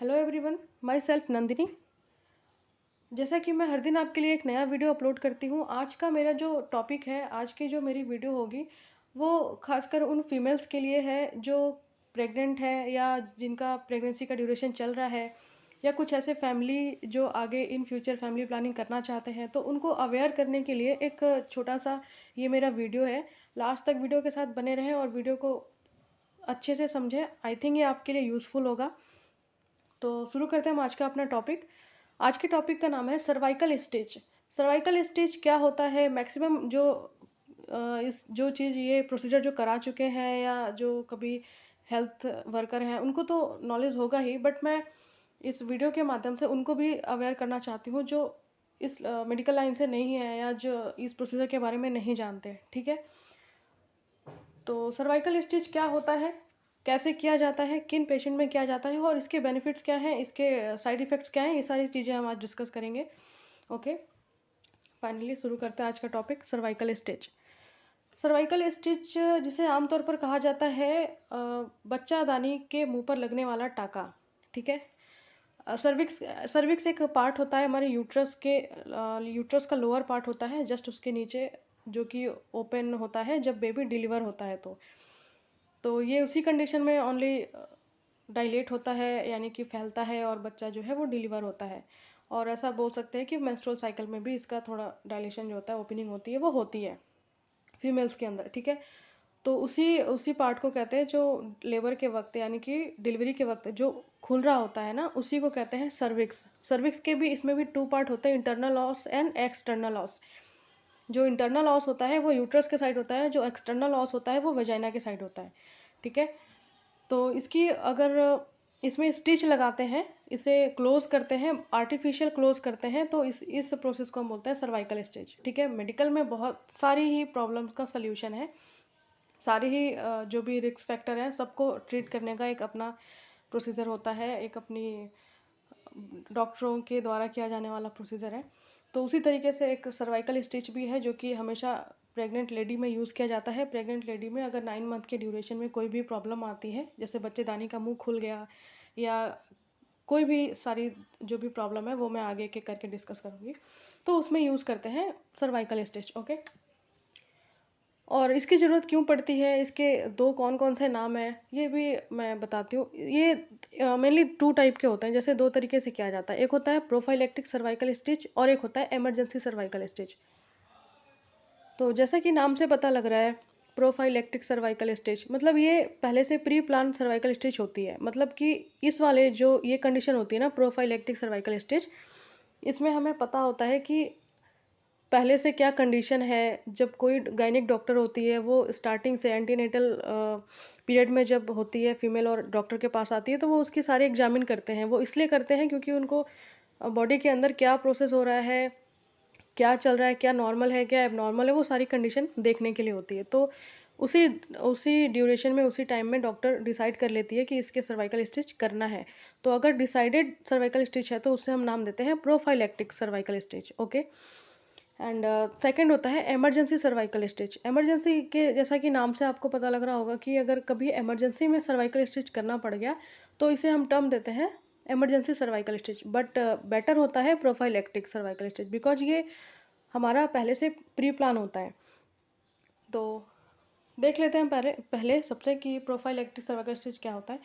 Hello everyone, my self Nandini. जैसा कि मैं हर दिन आपके लिए एक नया वीडियो अपलोड करती हूँ, आज का मेरा जो टॉपिक है, आज की जो मेरी वीडियो होगी वो खासकर उन फीमेल्स के लिए है जो प्रेग्नेंट है या जिनका प्रेगनेंसी का ड्यूरेशन चल रहा है, या कुछ ऐसे फैमिली जो आगे इन फ्यूचर फैमिली प्लानिंग करना चाहते हैं, तो उनको अवेयर करने के लिए एक छोटा सा ये मेरा वीडियो है। लास्ट तक वीडियो के साथ बने रहें और वीडियो को अच्छे से समझें। आई थिंक ये आपके लिए यूज़फुल होगा। तो शुरू करते हैं हम आज का अपना टॉपिक। आज के टॉपिक का नाम है सर्वाइकल स्टेज। सर्वाइकल स्टेज क्या होता है? मैक्सिमम जो इस जो चीज़ ये प्रोसीजर जो करा चुके हैं या जो कभी हेल्थ वर्कर हैं उनको तो नॉलेज होगा ही, बट मैं इस वीडियो के माध्यम से उनको भी अवेयर करना चाहती हूँ जो इस मेडिकल लाइन से नहीं है या जो इस प्रोसीजर के बारे में नहीं जानते। ठीक है, तो सर्वाइकल स्टिच क्या होता है, कैसे किया जाता है, किन पेशेंट में किया जाता है और इसके बेनिफिट्स क्या हैं, इसके साइड इफ़ेक्ट्स क्या हैं, ये सारी चीज़ें हम आज डिस्कस करेंगे। ओके, फाइनली शुरू करते हैं आज का topic, cervical stitch. Cervical stitch जिसे आमतौर पर कहा जाता है बच्चादानी के मुंह पर लगने वाला टाका। ठीक है, सर्विक्स सर्विक्स एक पार्ट होता है हमारे यूट्रस के, यूट्रस का लोअर पार्ट होता है जस्ट उसके नीचे, जो कि ओपन होता है जब बेबी डिलीवर होता है। तो ये उसी कंडीशन में ओनली डायलेट होता है, यानी कि फैलता है और बच्चा जो है वो डिलीवर होता है। और ऐसा बोल सकते हैं कि मेंस्ट्रुअल साइकिल में भी इसका थोड़ा डायलेशन जो होता है, ओपनिंग होती है, वो होती है फीमेल्स के अंदर। ठीक है, तो उसी उसी पार्ट को कहते हैं जो लेबर के वक्त यानी कि डिलीवरी के वक्त जो खुल रहा होता है ना, उसी को कहते हैं सर्विक्स। सर्विक्स के भी इसमें भी टू पार्ट होते हैं, internal loss and external loss. जो इंटरनल लॉस होता है वो यूट्रस के साइड होता है, जो एक्सटर्नल लॉस होता है वो वेजाइना के साइड होता है। ठीक है, तो इसकी अगर इसमें स्टिच लगाते हैं, इसे क्लोज करते हैं, आर्टिफिशियल क्लोज करते हैं, तो इस प्रोसेस को हम बोलते हैं सर्वाइकल स्टिच। ठीक है, मेडिकल में बहुत सारी ही प्रॉब्लम्स का सल्यूशन है, सारी ही जो भी रिस्क फैक्टर हैं सबको ट्रीट करने का एक अपना प्रोसीजर होता है, एक अपनी डॉक्टरों के द्वारा किया जाने वाला प्रोसीजर है। तो उसी तरीके से एक सर्वाइकल स्टिच भी है जो कि हमेशा प्रेग्नेंट लेडी में यूज़ किया जाता है। प्रेग्नेंट लेडी में अगर 9 मंथ के ड्यूरेशन में कोई भी प्रॉब्लम आती है, जैसे बच्चेदानी का मुंह खुल गया या कोई भी सारी जो भी प्रॉब्लम है वो मैं आगे के करके डिस्कस करूँगी, तो उसमें यूज़ करते हैं सर्वाइकल स्टिच। ओके, और इसकी ज़रूरत क्यों पड़ती है, इसके दो कौन कौन से नाम हैं, ये भी मैं बताती हूँ। ये मेनली टू टाइप के होते हैं, जैसे दो तरीके से किया जाता है। एक होता है प्रोफाइलेक्टिक सर्वाइकल स्टिच और एक होता है इमरजेंसी सर्वाइकल स्टिच। तो जैसा कि नाम से पता लग रहा है, प्रोफाइलेक्टिक सर्वाइकल स्टिच मतलब ये पहले से प्री प्लान सर्वाइकल स्टिच होती है। मतलब कि इस वाले जो ये कंडीशन होती है ना, प्रोफाइलेक्टिक सर्वाइकल स्टिच, इसमें हमें पता होता है कि पहले से क्या कंडीशन है। जब कोई गायनिक डॉक्टर होती है वो स्टार्टिंग से एंटीनेटल पीरियड में जब होती है फीमेल और डॉक्टर के पास आती है, तो वो उसकी सारी एग्जामिन करते हैं। वो इसलिए करते हैं क्योंकि उनको बॉडी के अंदर क्या प्रोसेस हो रहा है, क्या चल रहा है, क्या नॉर्मल है, क्या एबनॉर्मल है, वो सारी कंडीशन देखने के लिए होती है। तो उसी उसी ड्यूरेशन में, उसी टाइम में डॉक्टर डिसाइड कर लेती है कि इसके सर्वाइकल स्टिच करना है। तो अगर डिसाइडेड सर्वाइकल स्टिच है तो उससे हम नाम देते हैं prophylactic cervical stitch. Okay, and second होता है इमरजेंसी सर्वाइकल स्टिच। इमरजेंसी के जैसा कि नाम से आपको पता लग रहा होगा कि अगर कभी इमरजेंसी में सर्वाइकल स्टिच करना पड़ गया तो इसे हम टर्म देते हैं emergency cervical stitch. But better होता है प्रोफाइलेक्टिक सर्वाइकल स्टिच, बिकॉज ये हमारा पहले से प्री प्लान होता है। तो देख लेते हैं पहले पहले सबसे कि प्रोफाइलेक्टिक सर्वाइकल स्टिच क्या होता है।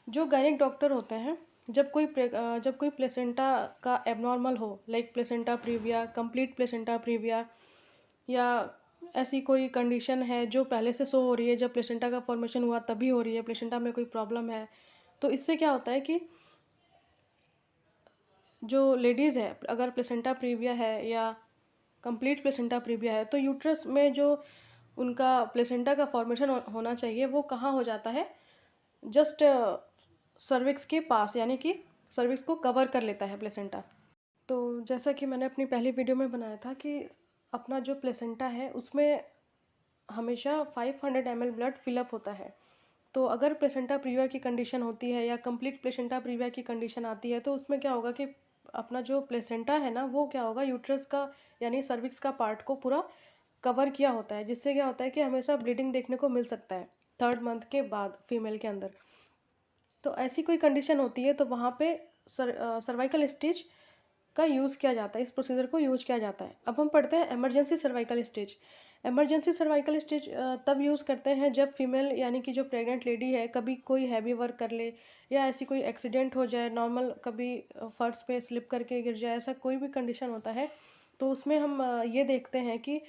जो गायनिक डॉक्टर होते हैं, जब कोई प्लेसेंटा का एबनॉर्मल हो, like placenta previa, complete placenta previa, या ऐसी कोई कंडीशन है जो पहले से शो हो रही है, जब प्लेसेंटा का फॉर्मेशन हुआ तभी हो रही है, प्लेसेंटा में कोई प्रॉब्लम है, तो इससे क्या होता है कि जो लेडीज़ है, अगर प्लेसेंटा प्रीविया है या कंप्लीट प्लेसेंटा प्रीविया है, तो यूट्रस में जो उनका प्लेसेंटा का फॉर्मेशन होना चाहिए वो कहाँ हो जाता है, जस्ट सर्विक्स के पास, यानी कि सर्विक्स को कवर कर लेता है प्लेसेंटा। तो जैसा कि मैंने अपनी पहली वीडियो में बनाया था कि अपना जो प्लेसेंटा है उसमें हमेशा 500 ml ब्लड फिलअप होता है। तो अगर प्लेसेंटा प्रीविया की कंडीशन होती है या कंप्लीट प्लेसेंटा प्रीविया की कंडीशन आती है, तो उसमें क्या होगा कि अपना जो प्लेसेंटा है ना वो क्या होगा, यूट्रस का यानी सर्विक्स का पार्ट को पूरा कवर किया होता है, जिससे क्या होता है कि हमेशा ब्लीडिंग देखने को मिल सकता है 3rd मंथ के बाद फीमेल के अंदर। तो ऐसी कोई कंडीशन होती है तो वहाँ पे सर्वाइकल स्टिच का यूज़ किया जाता है, इस प्रोसीजर को यूज़ किया जाता है। अब हम पढ़ते हैं emergency cervical stitch. Emergency cervical stitch तब यूज़ करते हैं जब फीमेल यानी कि जो प्रेग्नेंट लेडी है कभी कोई हैवी वर्क कर ले या ऐसी कोई एक्सीडेंट हो जाए, नॉर्मल कभी फर्श पे स्लिप करके गिर जाए, ऐसा कोई भी कंडीशन होता है तो उसमें हम ये देखते हैं कि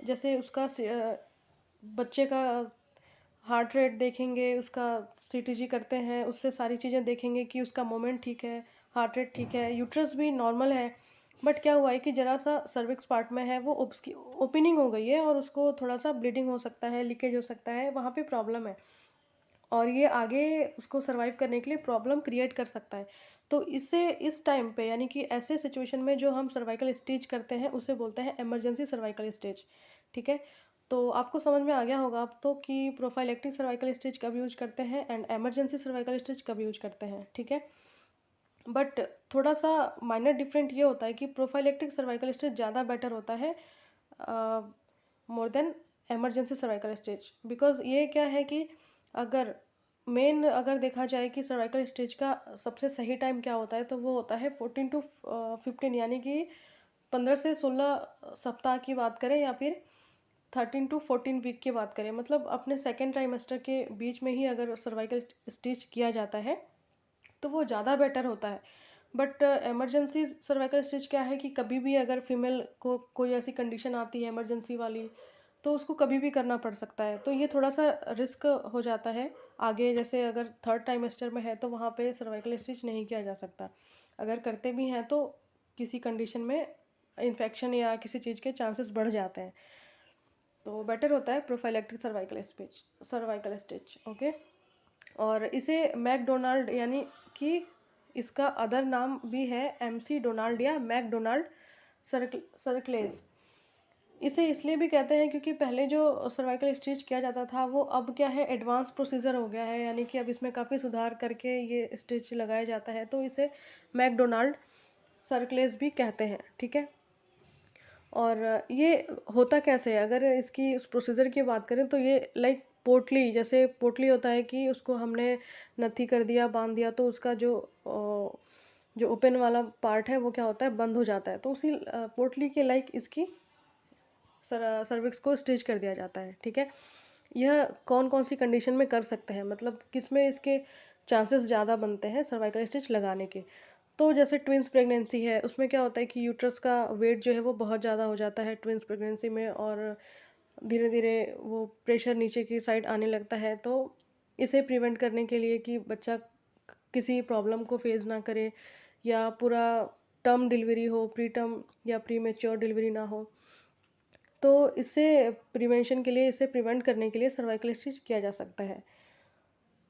जैसे उसका बच्चे का हार्ट रेट देखेंगे, उसका सीटीजी करते हैं, उससे सारी चीज़ें देखेंगे कि उसका मोमेंट ठीक है, हार्ट रेट ठीक है, यूट्रस भी नॉर्मल है। बट क्या हुआ है कि ज़रा-सा सर्विक्स पार्ट में है वो उसकी ओपनिंग हो गई है और उसको थोड़ा-सा ब्लीडिंग हो सकता है, लीकेज हो सकता है, वहाँ पे प्रॉब्लम है। और ये आगे उसको सर्वाइव करने के लिए प्रॉब्लम क्रिएट कर सकता है। तो इससे इस टाइम पे यानी कि ऐसे सिचुएशन में जो हम सर्वाइकल स्टिच करते हैं उसे बोलते हैं इमरजेंसी सर्वाइकल स्टिच, ठीक है? तो आपको समझ में आ गया होगा अब तो कि प्रोफाइलेक्टिक सर्वाइकल स्टिच कब यूज़ करते हैं एंड इमरजेंसी सर्वाइकल स्टिच कब यूज़ करते हैं, ठीक है? बट थोड़ा-सा माइनर डिफरेंट ये होता है कि प्रोफाइलेक्टिक सर्वाइकल स्टिच ज़्यादा बेटर होता है more than emergency cervical stitch. Because ये क्या है कि अगर अगर देखा जाए कि सर्वाइकल स्टिच का सबसे सही टाइम क्या होता है, तो वो होता है 14 टू 15 यानी कि 15 से 16 सप्ताह की बात करें या फिर 13 टू 14 वीक की बात करें। मतलब अपने सेकंड ट्राइमेस्टर के बीच में ही अगर सर्वाइकल स्टिच किया जाता है, तो वो ज़्यादा बेटर होता है। बट इमरजेंसी सर्वाइकल स्टिच क्या है कि कभी भी अगर फीमेल को कोई ऐसी कंडीशन आती है इमरजेंसी वाली, तो उसको कभी भी करना पड़ सकता है। तो ये थोड़ा-सा रिस्क हो जाता है। आगे जैसे अगर थर्ड ट्राइमेस्टर में है तो वहाँ पे सर्वाइकल स्टिच नहीं किया जा सकता। अगर करते भी हैं तो किसी कंडीशन में इन्फेक्शन या किसी चीज़ के चांसेस बढ़ जाते हैं। तो बेटर होता है प्रोफाइलेक्टिक सर्वाइकल स्टिच, ओके? और इसे मैकडोनाल्ड यानी कि इसका अदर नाम भी है एमसी डोनाल्ड या मैकडोनाल्ड सर्कलेज। इसे इसलिए भी कहते हैं क्योंकि पहले जो सर्वाइकल स्टिच किया जाता था वो अब क्या है एडवांस प्रोसीजर हो गया है, यानी कि अब इसमें काफ़ी सुधार करके ये स्टिच लगाया जाता है, तो इसे मैकडोनाल्ड सर्कलेज भी कहते हैं, ठीक है? और ये होता कैसे है? अगर इसकी उस प्रोसीजर की बात करें तो ये लाइक पोटली, जैसे पोटली होता है कि उसको हमने नत्थी कर दिया, बाँध दिया तो उसका जो ओपन वाला पार्ट है वो क्या होता है बंद हो जाता है। तो उसी पोटली के लाइक इसकी सर्विक्स को स्टिच कर दिया जाता है, ठीक है? यह कौन-कौन सी कंडीशन में कर सकते हैं, मतलब किसमें इसके चांसेस ज़्यादा बनते हैं सर्वाइकल स्टिच लगाने के? तो जैसे ट्विन्स प्रेगनेंसी है, उसमें क्या होता है कि यूट्रस का वेट जो है वो बहुत ज़्यादा हो जाता है ट्विन्स प्रेगनेंसी में और धीरे-धीरे वो प्रेशर नीचे की साइड आने लगता है। तो इसे प्रिवेंट करने के लिए कि बच्चा किसी प्रॉब्लम को फेस ना करे या पूरा टर्म डिलीवरी हो, प्री टर्म या प्रीमेच्योर डिलीवरी ना हो, तो इससे प्रिवेंशन के लिए, इसे प्रिवेंट करने के लिए सर्वाइकल स्टिच किया जा सकता है।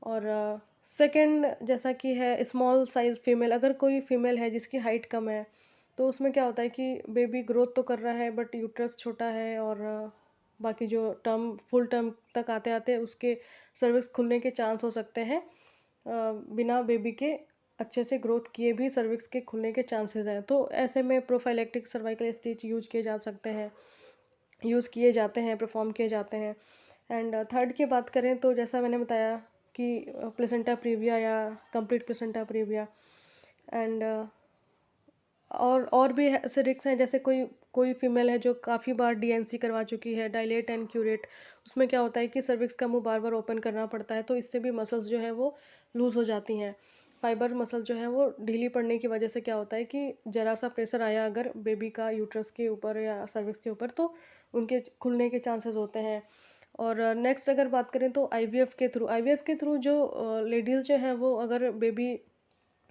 और सेकंड जैसा कि है स्मॉल साइज़ फीमेल, अगर कोई फीमेल है जिसकी हाइट कम है, तो उसमें क्या होता है कि बेबी ग्रोथ तो कर रहा है बट यूट्रस छोटा है और बाकी जो फुल टर्म तक आते-आते उसके सर्विक्स खुलने के चांस हो सकते हैं। बिना बेबी के अच्छे से ग्रोथ किए भी सर्विक्स के खुलने के चांसेस हैं। तो ऐसे में प्रोफाइलेक्टिक सर्वाइकल स्टिच यूज़ किए जाते हैं, परफ़ॉर्म किए जाते हैं। एंड थर्ड की बात करें तो जैसा मैंने बताया कि प्लेसेंटा प्रीविया या कंप्लीट प्लेसेंटा प्रीविया एंड और भी ऐसे रिस्क हैं, जैसे कोई कोई फीमेल है जो काफ़ी बार डीएनसी करवा चुकी है, डायलेट एंड क्यूरेट। उसमें क्या होता है कि सर्विक्स का मुँह बार-बार ओपन करना पड़ता है, तो इससे भी मसल्स जो हैं वो लूज़ हो जाती हैं। फाइबर मसल जो है वो ढीली पड़ने की वजह से क्या होता है कि ज़रा-सा प्रेशर आया अगर बेबी का यूट्रस के ऊपर या सर्विक्स के ऊपर, तो उनके खुलने के चांसेस होते हैं। और नेक्स्ट अगर बात करें तो आईवीएफ के थ्रू जो लेडीज़ जो हैं वो अगर बेबी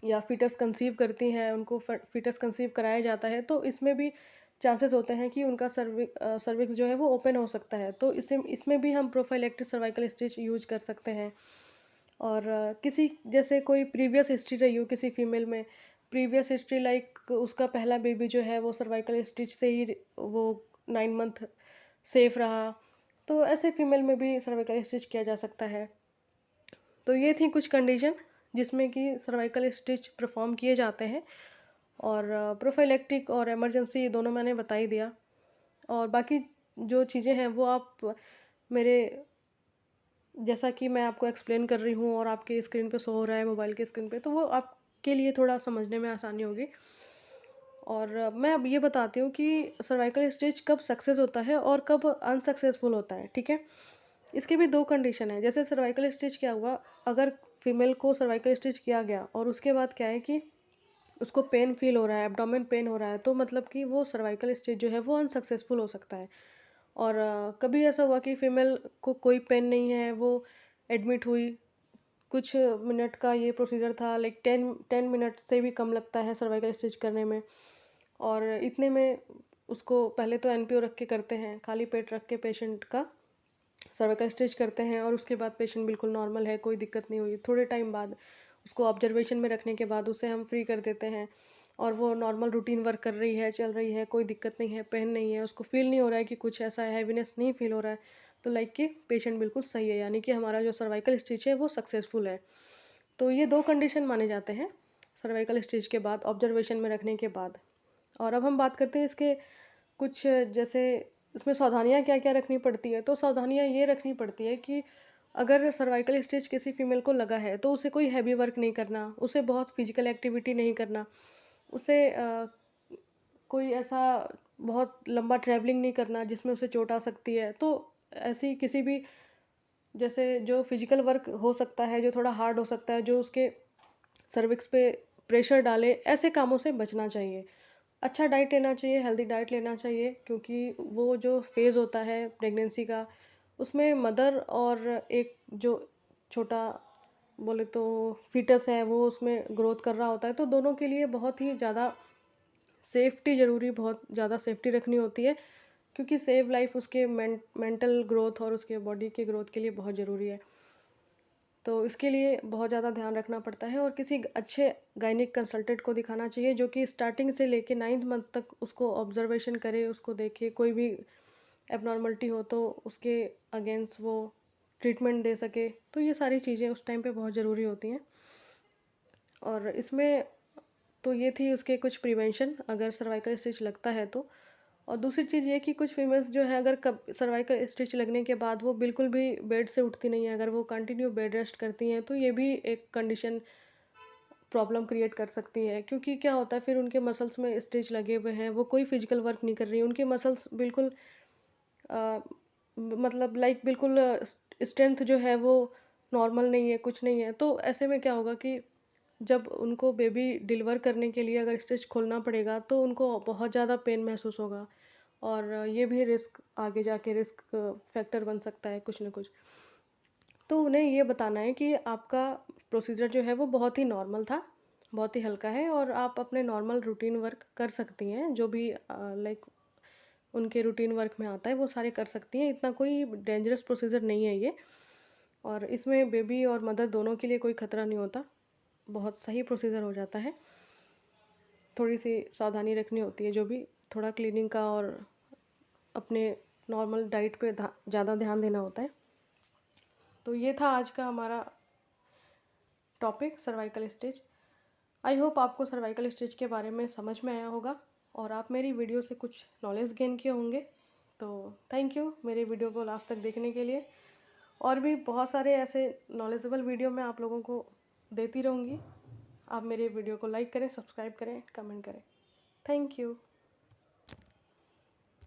या फीटस कंसीव करती हैं, उनको फीटस कंसीव कराया जाता है, तो इसमें भी चांसेस होते हैं कि उनका सर्विक्स जो है वो ओपन हो सकता है। तो इससे इसमें भी हम प्रोफाइलेक्टिक सर्वाइकल स्टिच यूज़ कर सकते हैं। और किसी जैसे कोई प्रीवियस हिस्ट्री रही हो किसी फीमेल में, प्रीवियस हिस्ट्री लाइक उसका पहला बेबी जो है वो सर्वाइकल स्टिच से ही वो 9 मंथ सेफ रहा, तो ऐसे फीमेल में भी सर्वाइकल स्टिच किया जा सकता है। तो ये थी कुछ कंडीशन जिसमें कि सर्वाइकल स्टिच परफॉर्म किए जाते हैं। और प्रोफाइलेक्टिक और इमरजेंसी दोनों मैंने बता ही दिया। और बाकी जो चीज़ें हैं वो आप मेरे जैसा कि मैं आपको एक्सप्लेन कर रही हूँ और आपके स्क्रीन पे शो हो रहा है मोबाइल की स्क्रीन पे, तो वो आपके लिए थोड़ा समझने में आसानी होगी। और मैं अब ये बताती हूँ कि सर्वाइकल स्टेज कब सक्सेस होता है और कब अनसक्सेसफुल होता है, ठीक है? इसके भी 2 कंडीशन है। जैसे सर्वाइकल स्टेज क्या हुआ, अगर फीमेल को सर्वाइकल स्टेज किया गया और उसके बाद क्या है कि उसको पेन फ़ील हो रहा है, एब्डोमेन पेन हो रहा है, तो मतलब कि वो सर्वाइकल स्टेज जो है वो अनसक्सेसफुल हो सकता है। और कभी ऐसा हुआ कि फीमेल को कोई पेन नहीं है, वो एडमिट हुई, कुछ मिनट का ये प्रोसीजर था, लाइक 10 मिनट से भी कम लगता है सर्वाइकल स्टिच करने में। और इतने में उसको पहले तो एनपीओ रख के करते हैं, खाली पेट रख के पेशेंट का सर्वाइकल स्टिच करते हैं और उसके बाद पेशेंट बिल्कुल नॉर्मल है, कोई दिक्कत नहीं हुई। थोड़े टाइम बाद उसको ऑब्जर्वेशन में रखने के बाद उसे हम फ्री कर देते हैं और वो नॉर्मल रूटीन वर्क कर रही है, चल रही है, कोई दिक्कत नहीं है, पेन नहीं है, उसको फ़ील नहीं हो रहा है कि कुछ ऐसा हैवीनेस नहीं फ़ील हो रहा है। तो लाइक कि पेशेंट बिल्कुल सही है, यानी कि हमारा जो सर्वाइकल स्टिच है वो सक्सेसफुल है। तो ये 2 कंडीशन माने जाते हैं सर्वाइकल स्टेज के बाद, ऑब्जर्वेशन में रखने के बाद। और अब हम बात करते हैं इसके कुछ, जैसे इसमें सावधानियाँ क्या-क्या रखनी पड़ती है। तो सावधानियाँ ये रखनी पड़ती है कि अगर सर्वाइकल स्टेज किसी फीमेल को लगा है, तो उसे कोई हेवी वर्क नहीं करना, उसे बहुत फिजिकल एक्टिविटी नहीं करना, उसे कोई ऐसा बहुत लंबा ट्रैवलिंग नहीं करना जिसमें उसे चोट आ सकती है। तो ऐसी किसी भी, जैसे जो फिजिकल वर्क हो सकता है, जो थोड़ा हार्ड हो सकता है, जो उसके सर्विक्स पे प्रेशर डाले, ऐसे कामों से बचना चाहिए। अच्छा डाइट लेना चाहिए, हेल्दी डाइट लेना चाहिए, क्योंकि वो जो फ़ेज़ होता है प्रेगनेंसी का, उसमें मदर और एक जो छोटा बोले तो फ़ीटस है, वो उसमें ग्रोथ कर रहा होता है, तो दोनों के लिए बहुत ही ज़्यादा सेफ्टी ज़रूरी, बहुत ज़्यादा सेफ्टी रखनी होती है, क्योंकि सेव लाइफ़ उसके मेंटल ग्रोथ और उसके बॉडी के ग्रोथ के लिए बहुत ज़रूरी है। तो इसके लिए बहुत ज़्यादा ध्यान रखना पड़ता है और किसी अच्छे गायनिक कंसल्टेंट को दिखाना चाहिए, जो कि स्टार्टिंग से लेके 9th मंथ तक उसको ऑब्जर्वेशन करे, उसको देखे, कोई भी एबनॉर्मलिटी हो तो उसके अगेंस्ट वो ट्रीटमेंट दे सके। तो ये सारी चीज़ें उस टाइम पे बहुत ज़रूरी होती हैं। और इसमें तो ये थी उसके कुछ प्रिवेंशन अगर सर्वाइकल स्टिच लगता है तो। और दूसरी चीज़ ये कि कुछ फीमेल्स जो हैं, अगर कब सर्वाइकल स्टिच लगने के बाद वो बिल्कुल भी बेड से उठती नहीं है, अगर वो कंटिन्यू बेड रेस्ट करती हैं, तो ये भी एक कंडीशन प्रॉब्लम क्रिएट कर सकती है। क्योंकि क्या होता है, फिर उनके मसल्स में स्टिच लगे हुए हैं, वो कोई फिजिकल वर्क नहीं कर रही, उनके मसल्स बिल्कुल अ, मतलब लाइक बिल्कुल स्ट्रेंथ जो है वो नॉर्मल नहीं है, कुछ नहीं है। तो ऐसे में क्या होगा कि जब उनको बेबी डिलीवर करने के लिए अगर स्टिच खोलना पड़ेगा, तो उनको बहुत ज़्यादा पेन महसूस होगा और ये भी रिस्क, आगे जाके रिस्क फैक्टर बन सकता है कुछ ना कुछ। तो उन्हें ये बताना है कि आपका प्रोसीजर जो है वो बहुत ही नॉर्मल था, बहुत ही हल्का है और आप अपने नॉर्मल रूटीन वर्क कर सकती हैं, जो भी लाइक उनके रूटीन वर्क में आता है वो सारे कर सकती हैं, इतना कोई डेंजरस प्रोसीजर नहीं है ये। और इसमें बेबी और मदर दोनों के लिए कोई खतरा नहीं होता, बहुत सही प्रोसीजर हो जाता है। थोड़ी सी सावधानी रखनी होती है, जो भी थोड़ा क्लीनिंग का और अपने नॉर्मल डाइट पे ज़्यादा ध्यान देना होता है। तो ये था आज का हमारा topic, cervical stitch. I hope आपको सर्वाइकल स्टिच के बारे में समझ में आया होगा और आप मेरी वीडियो से कुछ नॉलेज गेन किए होंगे। तो थैंक यू मेरे वीडियो को लास्ट तक देखने के लिए। और भी बहुत सारे ऐसे नॉलेजेबल वीडियो मैं आप लोगों को देती रहूँगी। आप मेरे वीडियो को लाइक करें, सब्सक्राइब करें, कमेंट करें। Thank you.